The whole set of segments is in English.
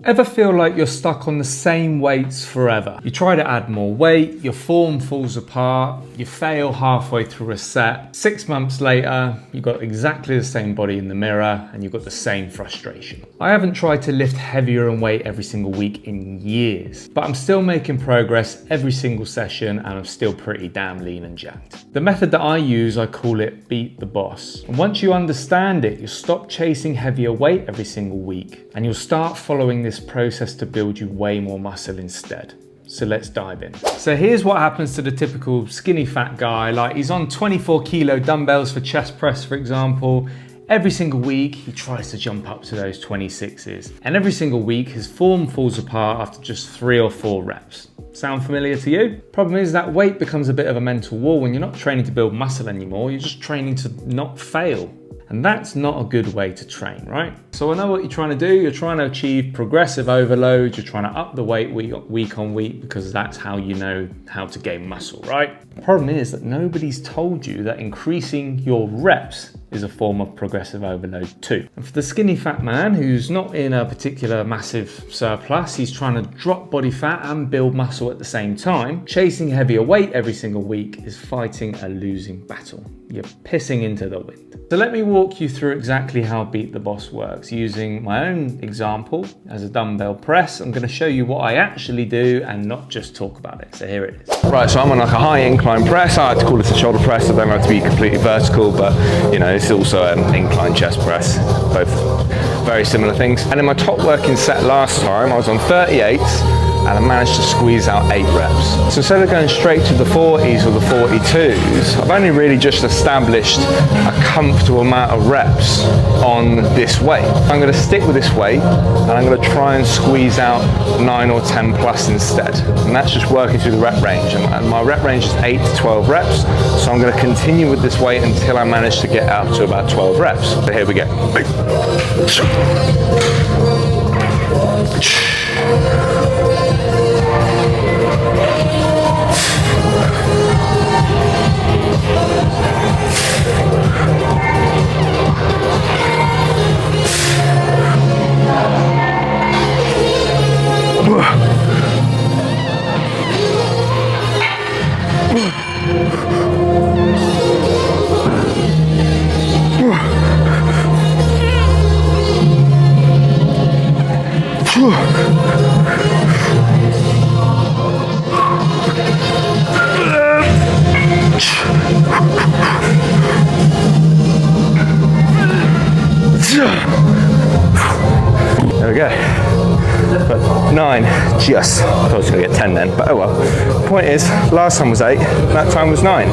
Ever feel like you're stuck on the same weights forever? You try to add more weight, your form falls apart, you fail halfway through a set. 6 months later, you've got exactly the same body in the mirror and you've got the same frustration. I haven't tried to lift heavier in weight every single week in years, but I'm still making progress every single session and I'm still pretty damn lean and jacked. The method that I use, I call it Beat the Boss. And once you understand it, you'll stop chasing heavier weight every single week and you'll start following this process to build you way more muscle instead. So let's dive in. So here's what happens to the typical skinny fat guy. Like, he's on 24 kilo dumbbells for chest press, for example. Every single week, he tries to jump up to those 26s. And every single week, his form falls apart after just 3 or 4 reps. Sound familiar to you? Problem is that weight becomes a bit of a mental wall when you're not training to build muscle anymore. You're just training to not fail. And that's not a good way to train, right? So I know what you're trying to do. You're trying to achieve progressive overload. You're trying to up the weight week on week because that's how you know how to gain muscle, right? The problem is that nobody's told you that increasing your reps is a form of progressive overload too. And for the skinny fat man who's not in a particular massive surplus, he's trying to drop body fat and build muscle at the same time, chasing heavier weight every single week is fighting a losing battle. You're pissing into the wind. So let me walk you through exactly how Beat the Boss works. Using my own example as a dumbbell press, I'm going to show you what I actually do and not just talk about it. So here it is. Right, so I'm on like a high incline press. I like to call it a shoulder press. I don't like to be completely vertical, but you know, it's also an incline chest press. Both very similar things. And in my top working set last time, I was on 38s. And I managed to squeeze out 8 reps. So instead of going straight to the 40s or the 42s, I've only really just established a comfortable amount of reps on this weight. I'm gonna stick with this weight and I'm gonna try and squeeze out 9 or 10 plus instead. And that's just working through the rep range. And my rep range is 8 to 12 reps. So I'm gonna continue with this weight until I manage to get up to about 12 reps. So here we go. There we go. But 9, just. I thought I was going to get 10 then, but oh well. Point is, last time was 8, that time was 9.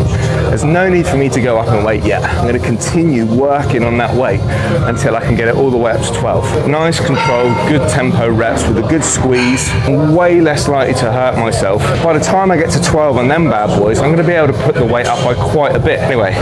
There's no need for me to go up in weight yet. I'm going to continue working on that weight until I can get it all the way up to 12. Nice controlled, good tempo reps with a good squeeze. I'm way less likely to hurt myself. By the time I get to 12 and them bad boys, I'm going to be able to put the weight up by quite a bit. Anyway,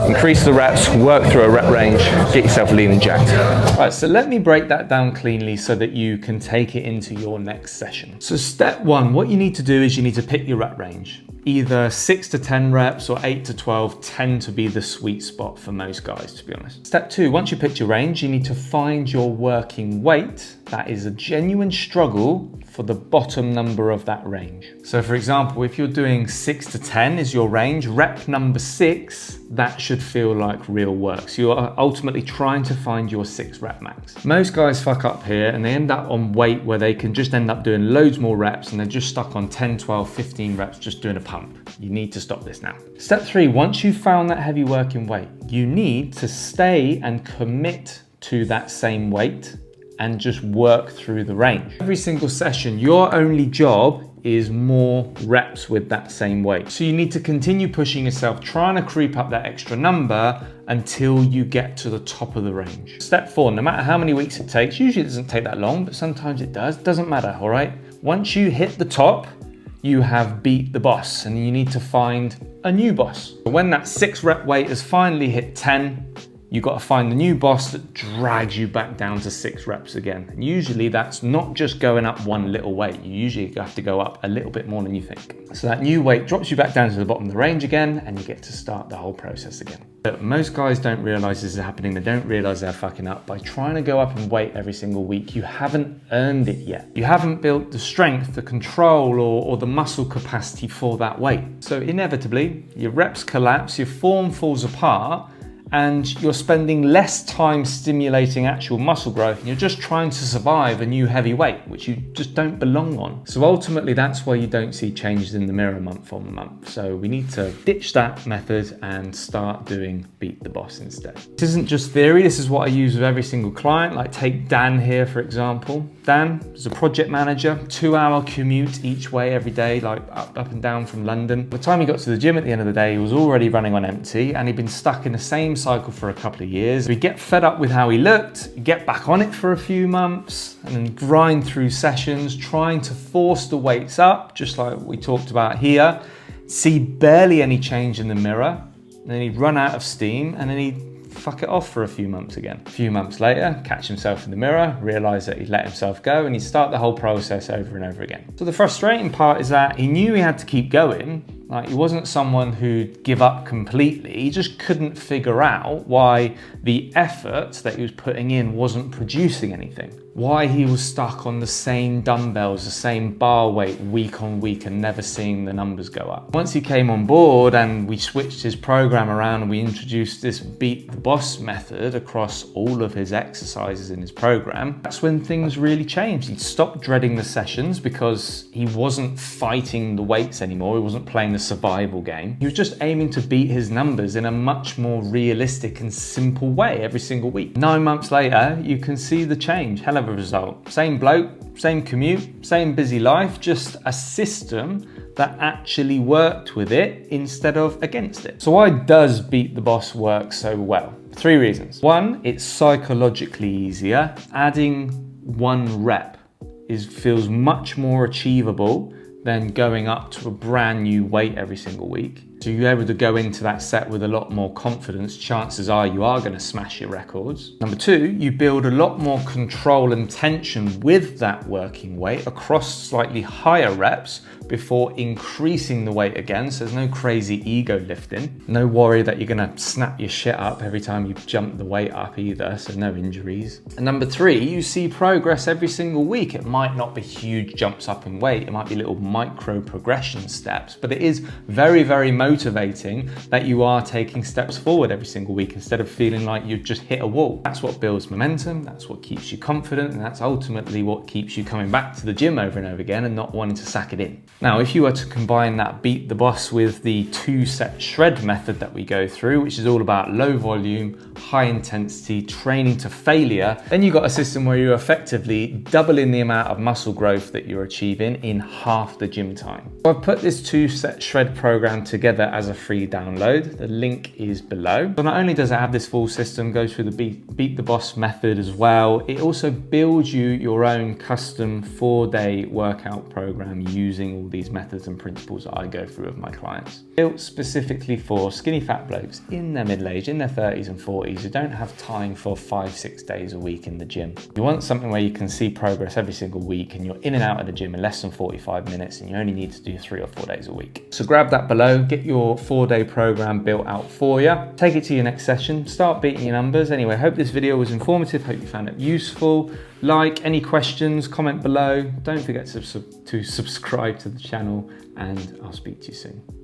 increase the reps, work through a rep range, get yourself lean and jacked. All right, so let me break that down cleanly so that you can take it into your next session. So step 1, what you need to do is you need to pick your rep range. Either 6 to 10 reps or 8 to 12 tend to be the sweet spot for most guys, to be honest. Step 2, once you picked your range, you need to find your working weight that is a genuine struggle for the bottom number of that range. So for example, if you're doing 6 to 10 is your range, rep number 6, that should feel like real work. So you're ultimately trying to find your 6 rep max. Most guys fuck up here and they end up on weight where they can just end up doing loads more reps and they're just stuck on 10, 12, 15 reps just doing a pump. You need to stop this now. Step 3, once you've found that heavy working weight, you need to stay and commit to that same weight and just work through the range. Every single session, your only job is more reps with that same weight. So you need to continue pushing yourself, trying to creep up that extra number until you get to the top of the range. Step 4, no matter how many weeks it takes, usually it doesn't take that long, but sometimes it does, doesn't matter, all right? Once you hit the top, you have beat the boss and you need to find a new boss. When that 6 rep weight has finally hit 10, you've got to find the new boss that drags you back down to 6 reps again. And usually that's not just going up one little weight. You usually have to go up a little bit more than you think. So that new weight drops you back down to the bottom of the range again, and you get to start the whole process again. But most guys don't realize this is happening. They don't realize they're fucking up. By trying to go up in weight every single week, you haven't earned it yet. You haven't built the strength, the control, or the muscle capacity for that weight. So inevitably, your reps collapse, your form falls apart, and you're spending less time stimulating actual muscle growth, and you're just trying to survive a new heavy weight, which you just don't belong on. So ultimately, that's why you don't see changes in the mirror month on month. So we need to ditch that method and start doing Beat the Boss instead. This isn't just theory, this is what I use with every single client. Like take Dan here, for example. Dan is a project manager, 2-hour commute each way every day, like up and down from London. By the time he got to the gym at the end of the day, he was already running on empty, and he'd been stuck in the same cycle for a couple of years. He'd get fed up with how he looked, get back on it for a few months, and then grind through sessions, trying to force the weights up, just like we talked about here, see barely any change in the mirror, and then he'd run out of steam, and then he'd fuck it off for a few months again. A few months later, catch himself in the mirror, realize that he'd let himself go, and he'd start the whole process over and over again. So the frustrating part is that he knew he had to keep going. Like, he wasn't someone who'd give up completely. He just couldn't figure out why the effort that he was putting in wasn't producing anything. Why he was stuck on the same dumbbells, the same bar weight week on week, and never seeing the numbers go up. Once he came on board and we switched his program around and we introduced this Beat the Boss method across all of his exercises in his program, that's when things really changed. He stopped dreading the sessions because he wasn't fighting the weights anymore. He wasn't playing the survival game. He was just aiming to beat his numbers in a much more realistic and simple way every single week. 9 months later, you can see the change. Hell of a result. Same bloke, same commute, same busy life, just a system that actually worked with it instead of against it. So why does Beat the Boss work so well? 3 reasons. 1, it's psychologically easier. Adding 1 rep feels much more achievable than going up to a brand new weight every single week. So you're able to go into that set with a lot more confidence. Chances are you are going to smash your records. Number 2, you build a lot more control and tension with that working weight across slightly higher reps before increasing the weight again. So there's no crazy ego lifting. No worry that you're going to snap your shit up every time you jump the weight up either. So no injuries. And number 3, you see progress every single week. It might not be huge jumps up in weight. It might be little micro progression steps, but it is very, very motivating that you are taking steps forward every single week instead of feeling like you've just hit a wall. That's what builds momentum, that's what keeps you confident, and that's ultimately what keeps you coming back to the gym over and over again and not wanting to sack it in. Now, if you were to combine that Beat the Boss with the 2-set shred method that we go through, which is all about low volume, high intensity, training to failure, then you've got a system where you're effectively doubling the amount of muscle growth that you're achieving in half the gym time. So I've put this 2-set shred program together as a free download. The link is below. So not only does it have this full system, goes through the Beat the Boss method as well, it also builds you your own custom 4-day workout program using all these methods and principles that I go through with my clients. Built specifically for skinny fat blokes in their middle age, in their 30s and 40s, who don't have time for 5-6 days a week in the gym. You want something where you can see progress every single week and you're in and out of the gym in less than 45 minutes and you only need to do 3 or 4 days a week. So grab that below, get your 4-day program built out for you, take it to your next session, start beating your numbers. Anyway, hope this video was informative, hope you found it useful. Like, any questions, comment below. Don't forget to subscribe to the channel, and I'll speak to you soon.